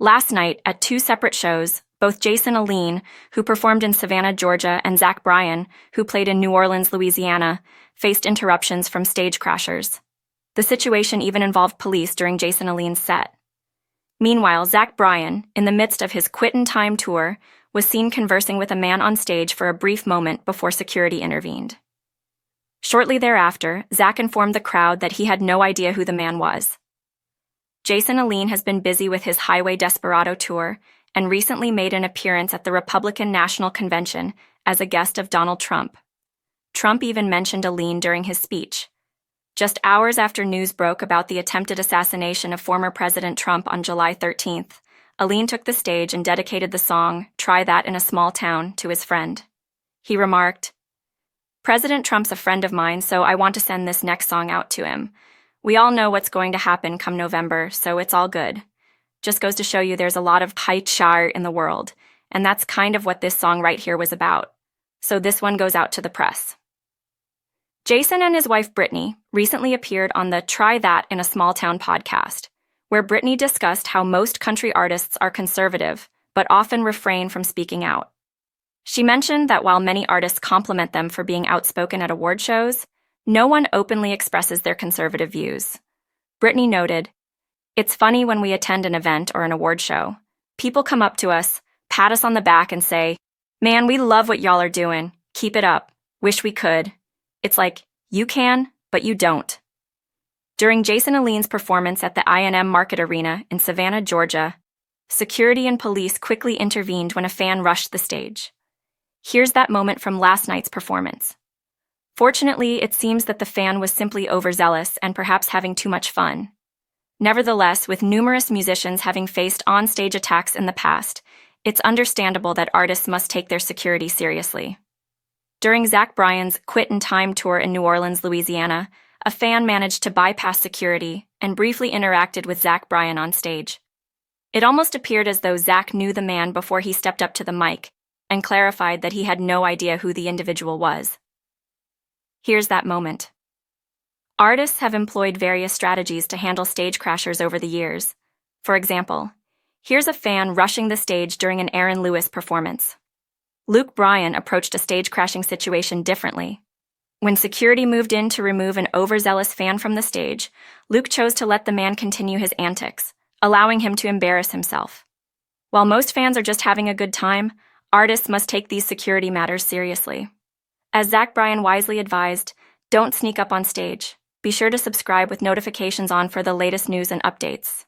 Last night, at two separate shows, both Jason Aldean, who performed in Savannah, Georgia, and Zach Bryan, who played in New Orleans, Louisiana, faced interruptions from stage crashers. The situation even involved police during Jason Aldean's set. Meanwhile, Zach Bryan, in the midst of his Quit in Time tour, was seen conversing with a man on stage for a brief moment before security intervened. Shortly thereafter, Zach informed the crowd that he had no idea who the man was. Jason Aldean has been busy with his Highway Desperado tour and recently made an appearance at the Republican National Convention as a guest of Donald Trump. Trump even mentioned Aldean during his speech. Just hours after news broke about the attempted assassination of former President Trump on July 13th, Aldean took the stage and dedicated the song, "Try That in a Small Town," to his friend. He remarked, "President Trump's a friend of mine, so I want to send this next song out to him. We all know what's going to happen come November, so it's all good. Just goes to show you there's a lot of char in the world, and that's kind of what this song right here was about. So this one goes out to the press." Jason and his wife Brittany recently appeared on the Try That in a Small Town podcast, where Brittany discussed how most country artists are conservative, but often refrain from speaking out. She mentioned that while many artists compliment them for being outspoken at award shows, no one openly expresses their conservative views. Brittany noted, "It's funny when we attend an event or an award show. People come up to us, pat us on the back and say, 'Man, we love what y'all are doing. Keep it up. Wish we could.' It's like, you can, but you don't." During Jason Aldean's performance at the I&M Market Arena in Savannah, Georgia, security and police quickly intervened when a fan rushed the stage. Here's that moment from last night's performance. Fortunately, it seems that the fan was simply overzealous and perhaps having too much fun. Nevertheless, with numerous musicians having faced on-stage attacks in the past, it's understandable that artists must take their security seriously. During Zach Bryan's Quit in Time tour in New Orleans, Louisiana, a fan managed to bypass security and briefly interacted with Zach Bryan on stage. It almost appeared as though Zach knew the man before he stepped up to the mic and clarified that he had no idea who the individual was. Here's that moment. Artists have employed various strategies to handle stage crashers over the years. For example, here's a fan rushing the stage during an Aaron Lewis performance. Luke Bryan approached a stage crashing situation differently. When security moved in to remove an overzealous fan from the stage, Luke chose to let the man continue his antics, allowing him to embarrass himself. While most fans are just having a good time, artists must take these security matters seriously. As Zach Bryan wisely advised, don't sneak up on stage. Be sure to subscribe with notifications on for the latest news and updates.